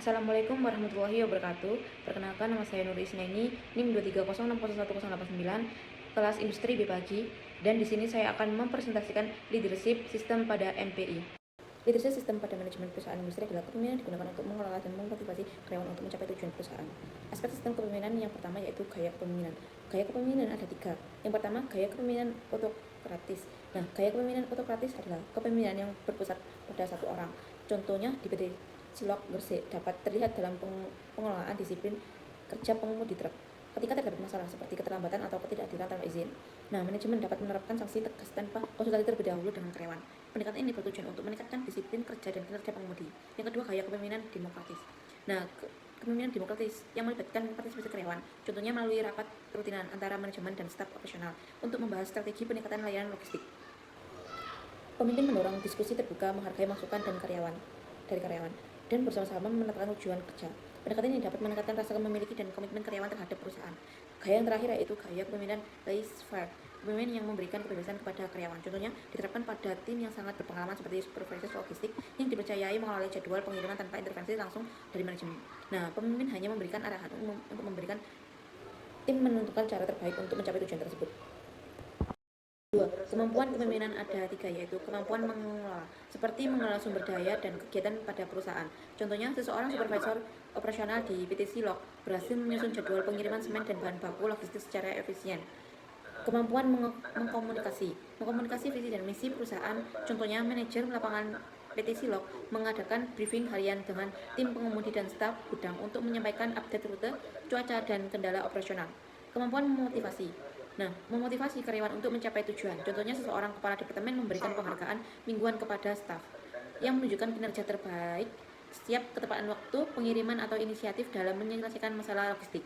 Assalamualaikum warahmatullahi wabarakatuh. Perkenalkan, nama saya Nuri Isnaini, NIM 230601089, kelas Industri B Pagi, dan di sini saya akan mempresentasikan leadership sistem pada MPI. Leadership sistem pada manajemen perusahaan industri adalah kepemimpinan digunakan untuk mengelola dan memotivasi karyawan untuk mencapai tujuan perusahaan. Aspek sistem kepemimpinan yang pertama yaitu gaya kepemimpinan. Gaya kepemimpinan ada 3. Yang pertama, gaya kepemimpinan autokratis. Nah, gaya kepemimpinan autokratis adalah kepemimpinan yang berpusat pada satu orang. Contohnya di PT Silok Gresik dapat terlihat dalam pengelolaan disiplin kerja pengemudi truk. Ketika terdapat masalah seperti keterlambatan atau ketidakhadiran tanpa izin, manajemen dapat menerapkan sanksi tegas tanpa konsultasi terlebih dahulu dengan karyawan. Pendekatan ini bertujuan untuk meningkatkan disiplin kerja dan kinerja pengemudi. Yang kedua, gaya kepemimpinan demokratis. Kepemimpinan demokratis yang melibatkan partisipasi karyawan, contohnya melalui rapat rutinan antara manajemen dan staf operasional untuk membahas strategi peningkatan layanan logistik. Pemimpin mendorong diskusi terbuka, menghargai masukan dari karyawan, dan bersama-sama menetapkan tujuan kerja. Pendekatan ini dapat meningkatkan rasa memiliki dan komitmen karyawan terhadap perusahaan. Gaya yang terakhir yaitu gaya kepemimpinan laissez-faire, kepemimpinan yang memberikan kebebasan kepada karyawan. Contohnya diterapkan pada tim yang sangat berpengalaman seperti supervisor logistik yang dipercayai mengelola jadwal pengiriman tanpa intervensi langsung dari manajemen. Pemimpin hanya memberikan arahan umum untuk memberikan tim menentukan cara terbaik untuk mencapai tujuan tersebut. 2. Kemampuan kepemimpinan ada 3, yaitu kemampuan mengelola, seperti mengelola sumber daya dan kegiatan pada perusahaan. Contohnya, seseorang supervisor operasional di PT Silok berhasil menyusun jadwal pengiriman semen dan bahan baku logistik secara efisien. Kemampuan mengkomunikasi visi dan misi perusahaan. Contohnya, manajer lapangan PT Silok mengadakan briefing harian dengan tim pengemudi dan staf gudang untuk menyampaikan update rute, cuaca, dan kendala operasional. Kemampuan memotivasi karyawan untuk mencapai tujuan. Contohnya, seseorang kepala departemen memberikan penghargaan mingguan kepada staf yang menunjukkan kinerja terbaik setiap ketepatan waktu, pengiriman, atau inisiatif dalam menyelesaikan masalah logistik.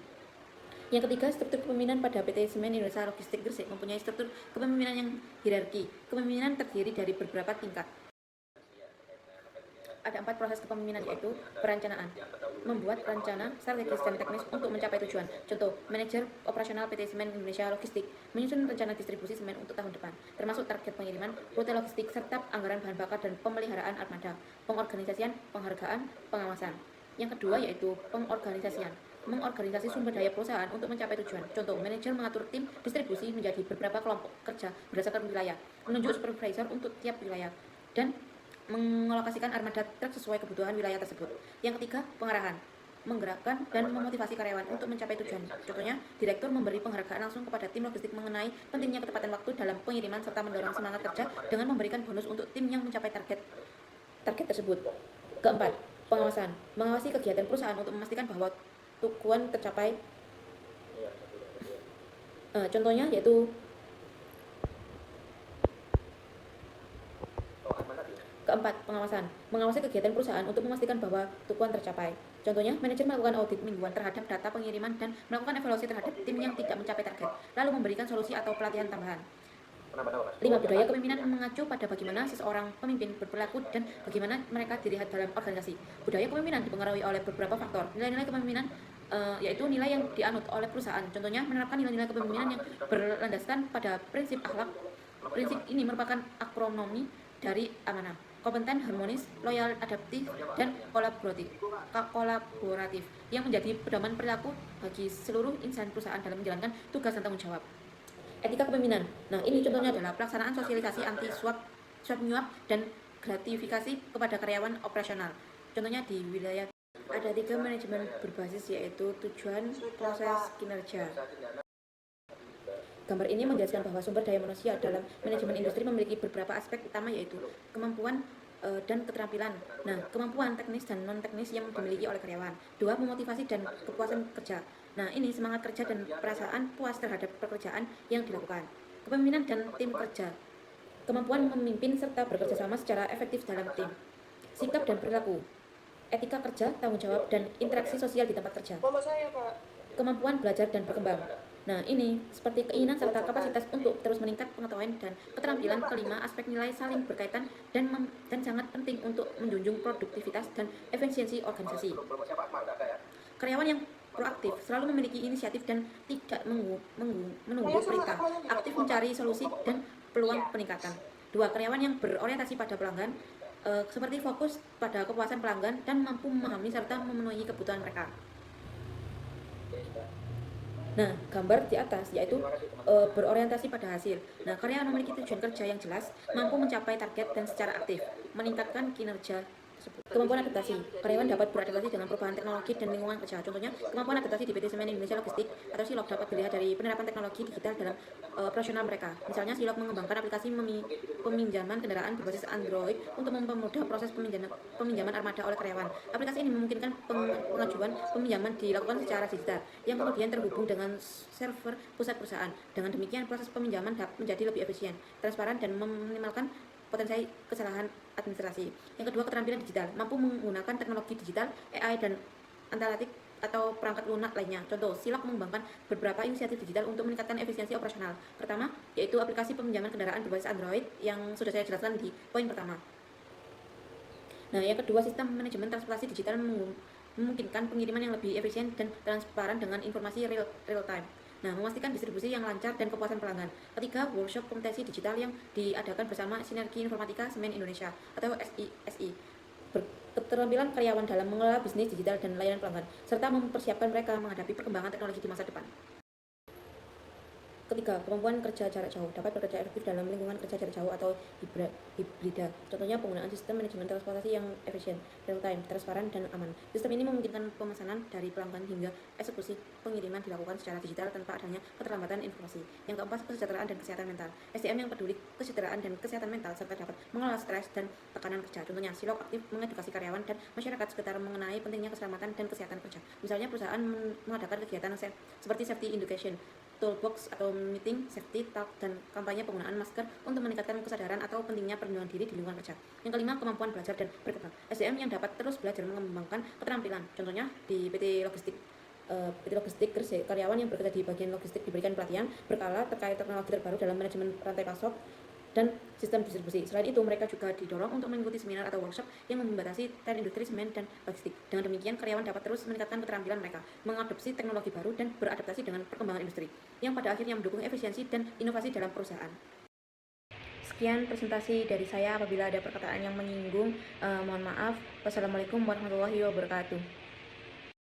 Yang ketiga, struktur kepemimpinan pada PT Semen Indonesia Logistik Gresik mempunyai struktur kepemimpinan yang hierarki. Kepemimpinan terdiri dari beberapa tingkat. Ada 4 proses kepemimpinan, yaitu perencanaan, membuat rencana strategis dan teknis untuk mencapai tujuan. Contoh, manajer operasional PT Semen Indonesia Logistik menyusun rencana distribusi semen untuk tahun depan, termasuk target pengiriman, rute logistik, serta anggaran bahan bakar dan pemeliharaan armada. Pengorganisasian, penghargaan, pengawasan. Yang kedua yaitu pengorganisasian, mengorganisasi sumber daya perusahaan untuk mencapai tujuan. Contoh, manajer mengatur tim distribusi menjadi beberapa kelompok kerja berdasarkan wilayah, menunjuk supervisor untuk tiap wilayah, dan mengalokasikan armada truk sesuai kebutuhan wilayah tersebut. Yang ketiga, pengarahan, menggerakkan dan memotivasi karyawan untuk mencapai tujuan. Contohnya, direktur memberi penghargaan langsung kepada tim logistik mengenai pentingnya ketepatan waktu dalam pengiriman serta mendorong semangat kerja dengan memberikan bonus untuk tim yang mencapai target tersebut. Keempat, pengawasan, mengawasi kegiatan perusahaan untuk memastikan bahwa tujuan tercapai. Contohnya yaitu Keempat, pengawasan. Mengawasi kegiatan perusahaan untuk memastikan bahwa tujuan tercapai. Contohnya, manajer melakukan audit mingguan terhadap data pengiriman dan melakukan evaluasi terhadap tim yang tidak mencapai target, lalu memberikan solusi atau pelatihan tambahan. 5. Budaya kepemimpinan mengacu pada bagaimana seseorang pemimpin berperilaku dan bagaimana mereka dilihat dalam organisasi. Budaya kepemimpinan dipengaruhi oleh beberapa faktor. Nilai-nilai kepemimpinan yaitu nilai yang dianut oleh perusahaan. Contohnya, menerapkan nilai-nilai kepemimpinan yang berlandaskan pada prinsip akhlak. Prinsip ini merupakan akronomi dari amanah: kompeten, harmonis, loyal, adaptif, dan kolaboratif yang menjadi pedoman perilaku bagi seluruh insan perusahaan dalam menjalankan tugas dan tanggung jawab. Etika kepemimpinan. Ini contohnya adalah pelaksanaan sosialisasi anti suap menyuap dan gratifikasi kepada karyawan operasional. Contohnya di wilayah ada 3 manajemen berbasis, yaitu tujuan, proses, kinerja. Gambar ini menjelaskan bahwa sumber daya manusia dalam manajemen industri memiliki beberapa aspek utama, yaitu kemampuan dan keterampilan. Kemampuan teknis dan non-teknis yang dimiliki oleh karyawan. 2. Memotivasi dan kepuasan kerja. Ini semangat kerja dan perasaan puas terhadap pekerjaan yang dilakukan. Kepemimpinan dan tim kerja. Kemampuan memimpin serta bekerja sama secara efektif dalam tim. Sikap dan perilaku. Etika kerja, tanggung jawab, dan interaksi sosial di tempat kerja. Kemampuan belajar dan berkembang. Ini seperti keinginan serta kapasitas untuk terus meningkat pengetahuan dan keterampilan. 5. Aspek nilai saling berkaitan dan sangat penting untuk menjunjung produktivitas dan efisiensi organisasi. Karyawan yang proaktif, selalu memiliki inisiatif dan tidak menunggu perintah, aktif mencari solusi dan peluang peningkatan. 2. Karyawan yang berorientasi pada pelanggan, seperti fokus pada kepuasan pelanggan dan mampu memahami serta memenuhi kebutuhan mereka. Nah, gambar di atas yaitu berorientasi pada hasil. Nah, karyawan memiliki tujuan kerja yang jelas, mampu mencapai target dan secara aktif meningkatkan kinerja tersebut. Kemampuan adaptasi. Karyawan dapat beradaptasi dengan perubahan teknologi dan lingkungan kerja. Contohnya, kemampuan adaptasi di PT Semen Indonesia Logistik atau Silog dapat dilihat dari penerapan teknologi digital dalam operasional mereka. Misalnya, Silog mengembangkan aplikasi peminjaman kendaraan berbasis Android untuk mempermudah proses peminjaman armada oleh karyawan. Aplikasi ini memungkinkan pengajuan peminjaman dilakukan secara digital, yang kemudian terhubung dengan server pusat perusahaan. Dengan demikian, proses peminjaman menjadi lebih efisien, transparan, dan meminimalkan potensi kesalahan administrasi. Yang kedua, keterampilan digital. Mampu menggunakan teknologi digital, AI, dan analitik atau perangkat lunak lainnya. Contoh, Silog mengembangkan beberapa inisiatif digital untuk meningkatkan efisiensi operasional. Pertama, yaitu aplikasi peminjaman kendaraan berbasis Android yang sudah saya jelaskan di poin pertama. Nah, yang kedua, sistem manajemen transportasi digital memungkinkan pengiriman yang lebih efisien dan transparan dengan informasi real time. Nah, memastikan distribusi yang lancar dan kepuasan pelanggan. Ketiga, workshop kompetensi digital yang diadakan bersama Sinergi Informatika Semen Indonesia atau SI. Keterampilan karyawan dalam mengelola bisnis digital dan layanan pelanggan, serta mempersiapkan mereka menghadapi perkembangan teknologi di masa depan. Ketiga, kemampuan kerja jarak jauh. Dapat bekerja efektif dalam lingkungan kerja jarak jauh atau hibrida. Contohnya penggunaan sistem manajemen transportasi yang efisien, real-time, transparan, dan aman. Sistem ini memungkinkan pemesanan dari pelanggan hingga eksekusi pengiriman dilakukan secara digital tanpa adanya keterlambatan informasi. Yang keempat, kesejahteraan dan kesehatan mental. SDM yang peduli kesejahteraan dan kesehatan mental serta dapat mengelola stres dan tekanan kerja. Contohnya, Silog aktif mengedukasi karyawan dan masyarakat sekitar mengenai pentingnya keselamatan dan kesehatan kerja. Misalnya, perusahaan mengadakan kegiatan seperti safety education, toolbox atau meeting, safety talk, dan kampanye penggunaan masker untuk meningkatkan kesadaran atau pentingnya perlindungan diri di lingkungan kerja. Yang kelima, kemampuan belajar dan berkembang. SDM yang dapat terus belajar mengembangkan keterampilan. Contohnya di PT Logistik Gresik, karyawan yang bekerja di bagian logistik diberikan pelatihan berkala terkait teknologi terbaru dalam manajemen rantai pasok dan sistem distribusi. Selain itu, mereka juga didorong untuk mengikuti seminar atau workshop yang membatasi tren industri semen dan logistik. Dengan demikian, karyawan dapat terus meningkatkan keterampilan mereka, mengadopsi teknologi baru, dan beradaptasi dengan perkembangan industri, yang pada akhirnya mendukung efisiensi dan inovasi dalam perusahaan. Sekian presentasi dari saya. Apabila ada perkataan yang menyinggung, mohon maaf. Wassalamualaikum warahmatullahi wabarakatuh.